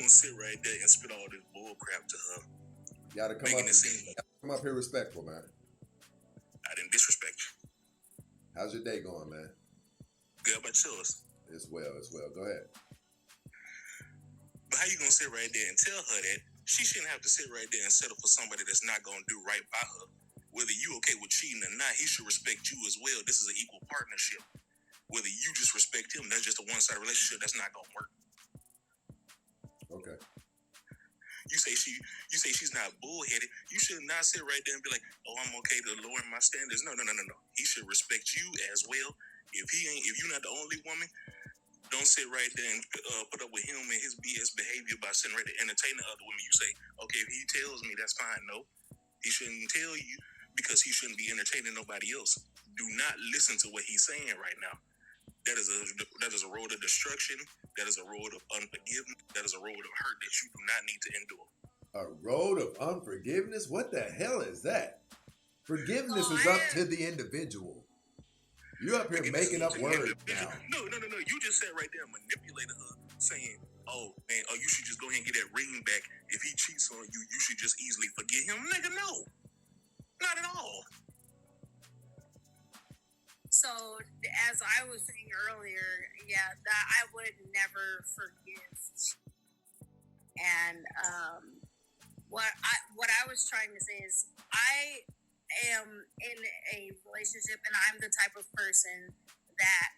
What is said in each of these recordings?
gonna sit right there and spit all this bull crap to her? You gotta come up here respectful, man. I didn't disrespect you. How's your day going, man? Good about yours. It's well. Go ahead. But how you gonna sit right there and tell her that she shouldn't have to sit right there and settle for somebody that's not gonna do right by her? Whether you okay with cheating or not, he should respect you as well. This is an equal partnership. Whether you just respect him, that's just a one-sided relationship. That's not gonna work. Okay. You say she's not bullheaded. You should not sit right there and be like, "Oh, I'm okay to lower my standards." No. He should respect you as well. If you're not the only woman, don't sit right there and put up with him and his BS behavior by sitting right there entertaining other women. You say, "Okay, if he tells me, that's fine." No, he shouldn't tell you because he shouldn't be entertaining nobody else. Do not listen to what he's saying right now. That is a road of destruction. That is a road of unforgiveness. That is a road of hurt that you do not need to endure. A road of unforgiveness? What the hell is that? Forgiveness is up to the individual. You up here making up words now. No. You just sat right there and manipulated her, saying, "Oh man, you should just go ahead and get that ring back. If he cheats on you, you should just easily forget him." Nigga, no, not at all. So, as I was saying earlier, that I would never forgive. And what I was trying to say is, I am in a relationship, and I'm the type of person that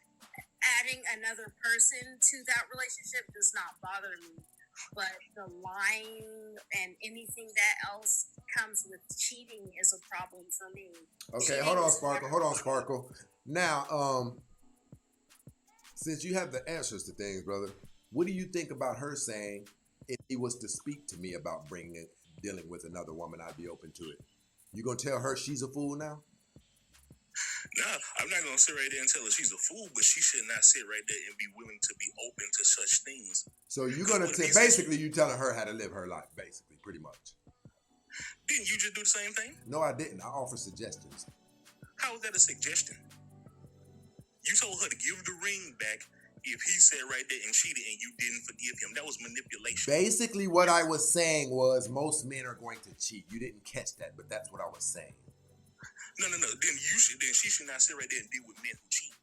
adding another person to that relationship does not bother me. But the lying and anything that else comes with cheating is a problem for me. Okay, hold on, Sparkle. Now, since you have the answers to things, brother, what do you think about her saying, if he was to speak to me about dealing with another woman, I'd be open to it? You gonna tell her she's a fool now? No, I'm not gonna sit right there and tell her she's a fool, but she should not sit right there and be willing to be open to such things. So you're gonna basically you telling her how to live her life, basically, pretty much. Didn't you just do the same thing? No, I didn't. I offer suggestions. How was that a suggestion? You told her to give the ring back if he sat right there and cheated and you didn't forgive him. That was manipulation. Basically, what I was saying was most men are going to cheat. You didn't catch that, but that's what I was saying. No. Then she should not sit right there and deal with men who cheat.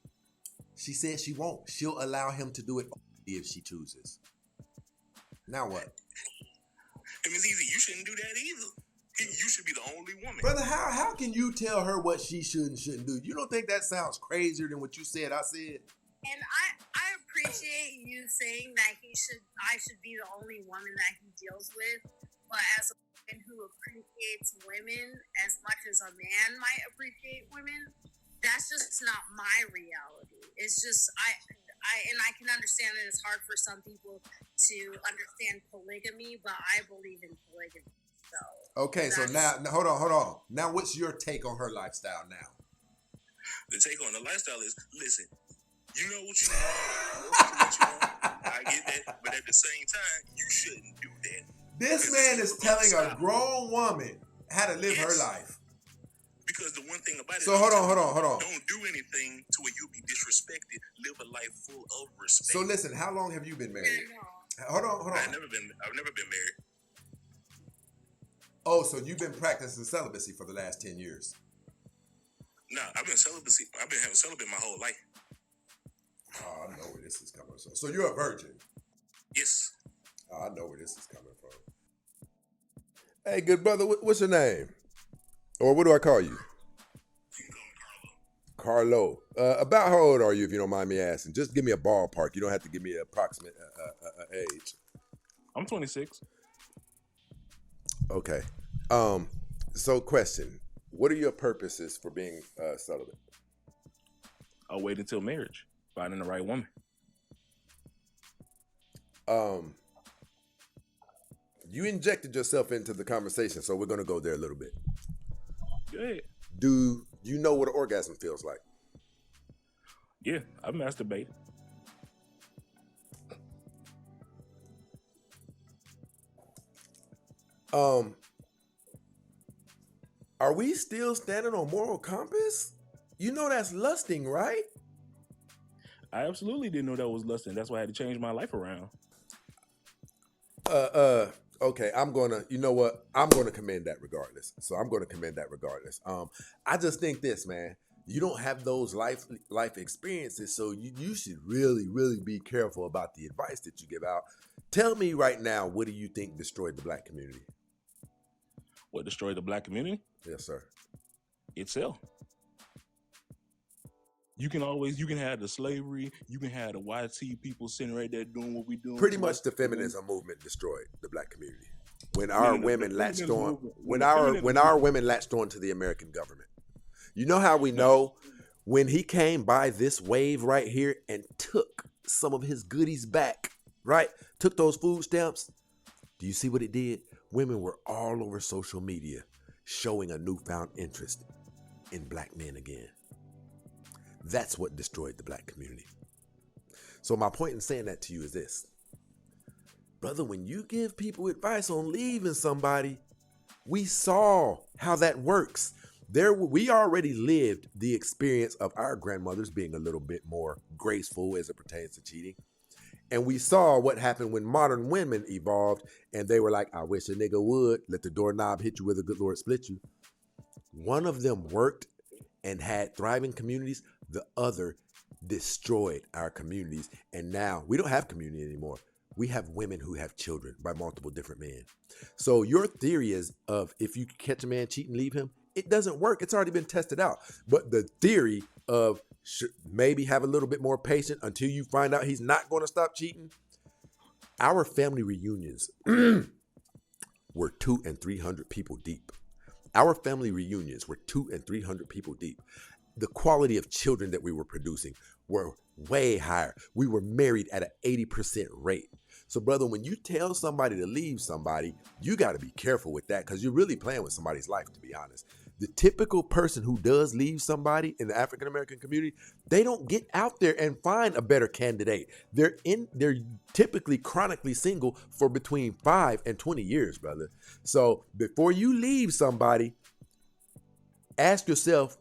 She said she won't. She'll allow him to do it if she chooses. Now what? It was easy. You shouldn't do that either. You should be the only woman. Brother, how can you tell her what she should and shouldn't do? You don't think that sounds crazier than what you said I said? And I appreciate you saying that I should be the only woman that he deals with. But as a woman who appreciates women as much as a man might appreciate women, that's just not my reality. It's just I can understand that it's hard for some people to understand polygamy, but I believe in polygamy. Okay, so now hold on. Now, what's your take on her lifestyle now? The take on the lifestyle is, listen, you know what you want. I get that, but at the same time, you shouldn't do that. This man is telling a grown woman how to live her life. Because the one thing about it, so hold on. Don't do anything to where you'll be disrespected. Live a life full of respect. So listen, how long have you been married? Hold on. I've never been married. Oh, so you've been practicing celibacy for the last 10 years? No, I've been having celibate my whole life. Oh, I know where this is coming from. So you're a virgin? Yes. Oh, I know where this is coming from. Hey, good brother, what's your name? Or what do I call you? You can call me Carlo. About how old are you, if you don't mind me asking? Just give me a ballpark. You don't have to give me an approximate age. I'm 26. Okay. So question, what are your purposes for being celibate? I'll wait until marriage, finding the right woman. You injected yourself into the conversation, so we're going to go there a little bit. Good. Do you know what an orgasm feels like? Yeah, I've masturbated. Are we still standing on moral compass? You know that's lusting, right? I absolutely didn't know that was lusting. That's why I had to change my life around. Okay, you know what? I'm gonna commend that regardless. So I'm gonna commend that regardless. I just think this, man. You don't have those life experiences, so you should really be careful about the advice that you give out. Tell me right now, what do you think destroyed the black community? What destroyed the black community? Yes, sir. Itself. You can have the slavery, you can have the YT people sitting right there doing what we doing. Pretty much the feminism movement destroyed the black community. When No, our no, no, women the latched feminism on, movement- when the our feminism when our movement- women latched on to the American government. You know how we know when he came by this wave right here and took some of his goodies back, right? Took those food stamps. Do you see what it did? Women were all over social media showing a newfound interest in black men again. That's what destroyed the black community. So my point in saying that to you is this. Brother, when you give people advice on leaving somebody, we saw how that works. We already lived the experience of our grandmothers being a little bit more graceful as it pertains to cheating. And we saw what happened when modern women evolved and they were like, I wish a nigga would let the doorknob hit you with a good Lord split you. One of them worked and had thriving communities. The other destroyed our communities. And now we don't have community anymore. We have women who have children by multiple different men. So your theory is of if you catch a man cheating, leave him. It doesn't work. It's already been tested out. But the theory of maybe have a little bit more patience until you find out he's not going to stop cheating. Our family reunions were 200 and 300 people deep. Our family reunions were 200 and 300 people deep. The quality of children that we were producing were way higher. We were married at an 80% rate. So, brother, when you tell somebody to leave somebody, you got to be careful with that because you're really playing with somebody's life, to be honest. The typical person who does leave somebody in the African American community, they don't get out there and find a better candidate. They're typically chronically single for between 5 and 20 years, brother. So before you leave somebody, ask yourself,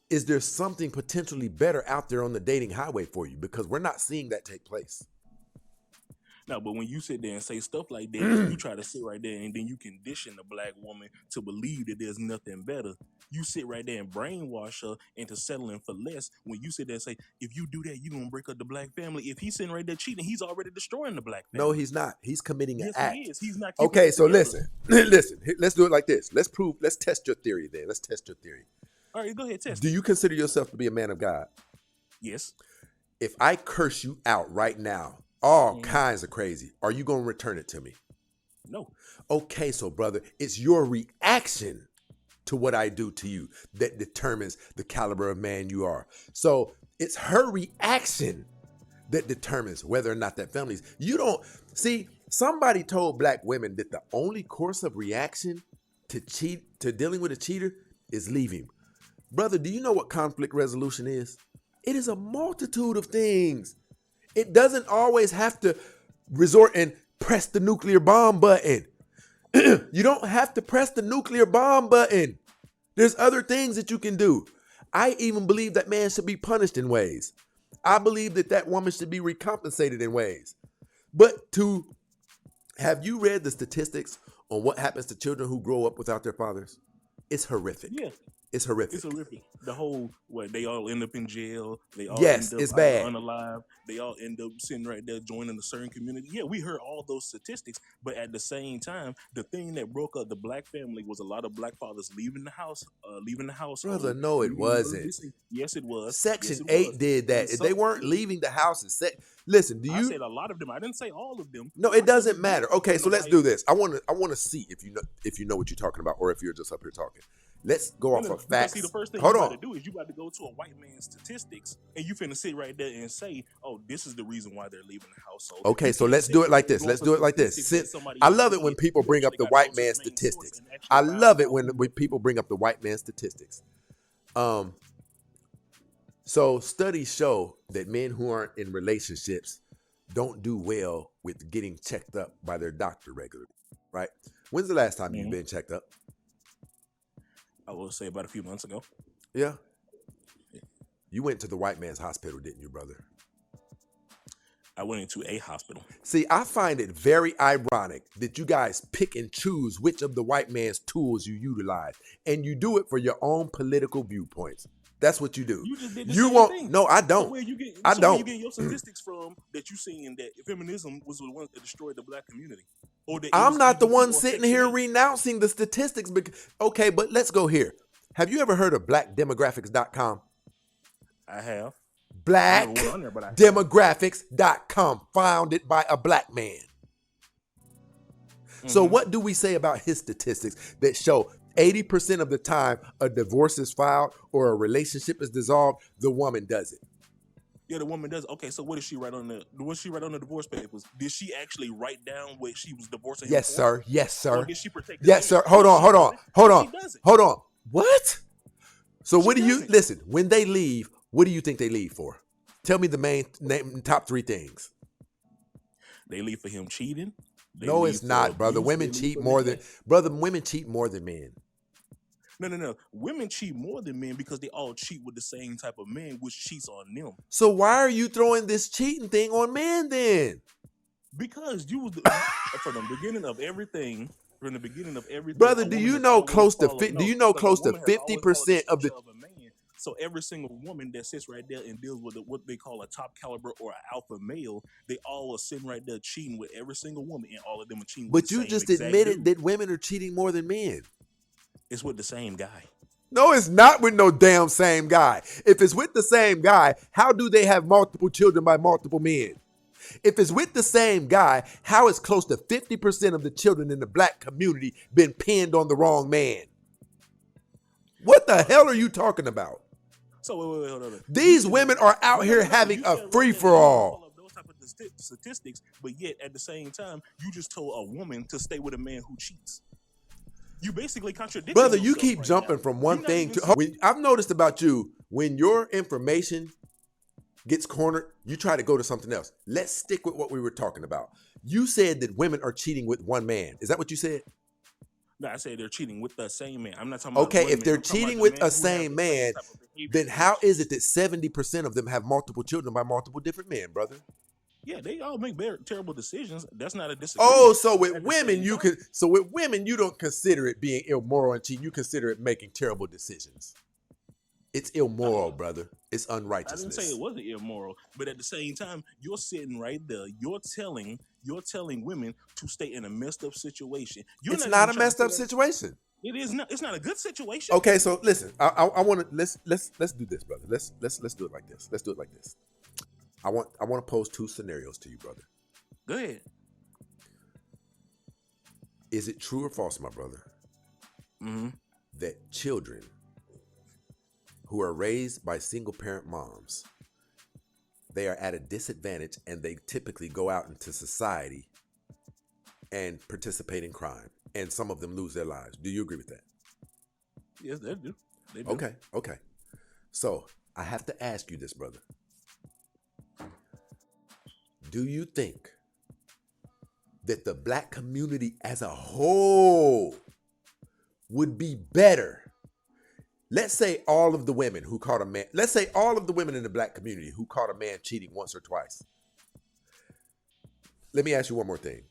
is there something potentially better out there on the dating highway for you? Because we're not seeing that take place. No, but when you sit there and say stuff like that, you try to sit right there and then you condition the black woman to believe that there's nothing better. You sit right there and brainwash her into settling for less. When you sit there and say, if you do that, you're going to break up the black family. If he's sitting right there cheating, he's already destroying the black family. No, he's not. He's committing an act. He is. He's not. Okay, so listen. Let's do it like this. Let's test your theory then. Let's test your theory. All right, go ahead, test. Do you consider yourself to be a man of God? Yes. If I curse you out right now, all kinds of crazy, are you going to return it to me? No. Okay, so brother, it's your reaction to what I do to you that determines the caliber of man you are. So it's her reaction that determines whether or not that family's. You don't see, somebody told black women that the only course of reaction to dealing with a cheater is leave him. Brother, do you know what conflict resolution is? It is a multitude of things. It doesn't always have to resort and press the nuclear bomb button. You don't have to press the nuclear bomb button. There's other things that you can do. I even believe that man should be punished in ways. I believe that woman should be recompensated in ways. But have you read the statistics on what happens to children who grow up without their fathers? It's horrific. Yeah. It's horrific. It's horrific. The whole, they all end up in jail. They all yes, end up it's bad. Unalive. They all end up sitting right there joining a certain community. Yeah, we heard all those statistics, but at the same time, the thing that broke up the black family was a lot of black fathers leaving the house. Brother, no, it wasn't. Yes, it was. Section 8 did that. They weren't leaving the houses. Listen, I said a lot of them. I didn't say all of them. No, it doesn't matter. Okay, so let's do this. I want to see if you know what you're talking about, or if you're just up here talking. Let's go off of facts. See, the first thing Hold you on. got to do is you got to go to a white man's statistics, and you finna sit right there and say, "Oh, this is the reason why they're leaving the household." Okay, so let's do it like this. Let's do it like this. I love it when people bring up the white man's statistics. I love it when people bring up the white man's statistics. So studies show that men who aren't in relationships don't do well with getting checked up by their doctor regularly, right? When's the last time you've been checked up? I will say about a few months ago. Yeah. You went to the white man's hospital, didn't you, brother? I went into a hospital. See, I find it very ironic that you guys pick and choose which of the white man's tools you utilize, and you do it for your own political viewpoints. That's what you do. You just did the You same won't. thing. No, I So don't. where you get? I so where you don't. getting your statistics from that you saying that feminism was the one that destroyed the black community, or that it I'm was not the LGBT one or sitting Section here 8? renouncing the statistics. Okay, but let's go here. Have you ever heard of blackdemographics.com? I have. I never went on there, but I have. Blackdemographics.com, founded by a black man. So what do we say about his statistics that show 80% of the time a divorce is filed or a relationship is dissolved, the woman does it? Yeah, the woman does. Okay, so what did she write on the? What did she write on the divorce papers? Did she actually write down what she was divorcing him Yes, for? sir. Yes, sir. Or did she protect? Yes, sir. Hold on. What? So what do you listen? When they leave, what do you think they leave for? Tell me the top three things. They leave for him cheating. No, it's not, brother. Women cheat more than women cheat more than men. No. Women cheat more than men because they all cheat with the same type of man, which cheats on them. So why are you throwing this cheating thing on men then? Because you was from the beginning of everything. From the beginning of everything, brother. Do you know close to 50% of the? So every single woman that sits right there and deals with what they call a top caliber or an alpha male, they all are sitting right there cheating with every single woman, and all of them are cheating. But with the you same just exact admitted dude. that women are cheating more than men. It's with the same guy. No, it's not with no damn same guy. If it's with the same guy, how do they have multiple children by multiple men? If it's with the same guy, how is close to 50% of the children in the black community been pinned on the wrong man? What the hell are you talking about? So wait, hold on. These women are out here having a free-for-all. Those type of statistics, but yet at the same time, you just told a woman to stay with a man who cheats. You basically contradict. Brother, you keep jumping from one thing to. I've noticed about you, when your information gets cornered, you try to go to something else. Let's stick with what we were talking about. You said that women are cheating with one man. Is that what you said? No, I said they're cheating with the same man. I'm not talking about. Okay, if they're I'm cheating with a same man, then how is it that 70% of them have multiple children by multiple different men, brother? Yeah, they all make terrible decisions. That's not a disagreement. Oh, so with women you don't consider it being immoral and cheating. You consider it making terrible decisions. It's immoral, brother. It's unrighteousness. I didn't say it wasn't immoral, but at the same time, you're sitting right there. You're telling women to stay in a messed up situation. It's not a messed up situation. It is not. It's not a good situation. Okay, so listen. I want to let's do this, brother. Let's do it like this. Let's do it like this. I want to pose two scenarios to you, brother. Go ahead. Is it true or false, my brother, that children who are raised by single-parent moms, they are at a disadvantage and they typically go out into society and participate in crime, and some of them lose their lives? Do you agree with that? Yes, they do. They do. Okay. So I have to ask you this, brother. Do you think that the black community as a whole would be better? Let's say all of the women who caught a man, let's say all of the women in the black community who caught a man cheating once or twice. Let me ask you one more thing.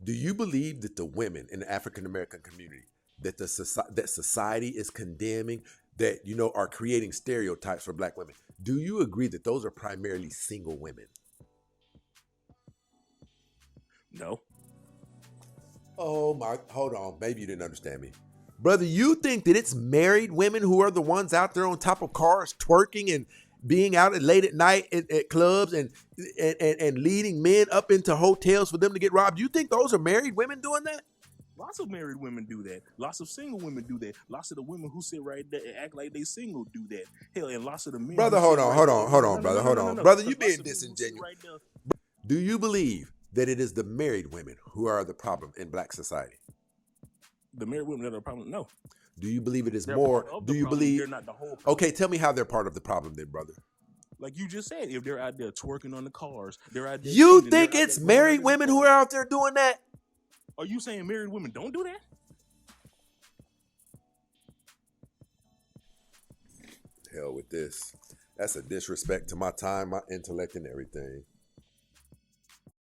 Do you believe that the women in the African American community, that that society is condemning, that, are creating stereotypes for black women? Do you agree that those are primarily single women? No. Oh my, hold on. Maybe you didn't understand me. Brother, you think that it's married women who are the ones out there on top of cars twerking and being out late at night at clubs and leading men up into hotels for them to get robbed? You think those are married women doing that? Lots of married women do that. Lots of single women do that. Lots of the women who sit right there and act like they single do that. Hell, and lots of the men. Brother, hold on, brother. Brother, you being disingenuous. Right, do you believe that it is the married women who are the problem in black society? The married women that are the problem? No. Do you believe it is more? Do you believe they're not the whole problem? Okay, tell me how they're part of the problem then, brother. Like you just said, if they're out there twerking on the cars, they're out there. You think it's married women who are out there doing that? Are you saying married women don't do that? Hell with this. That's a disrespect to my time, my intellect, and everything.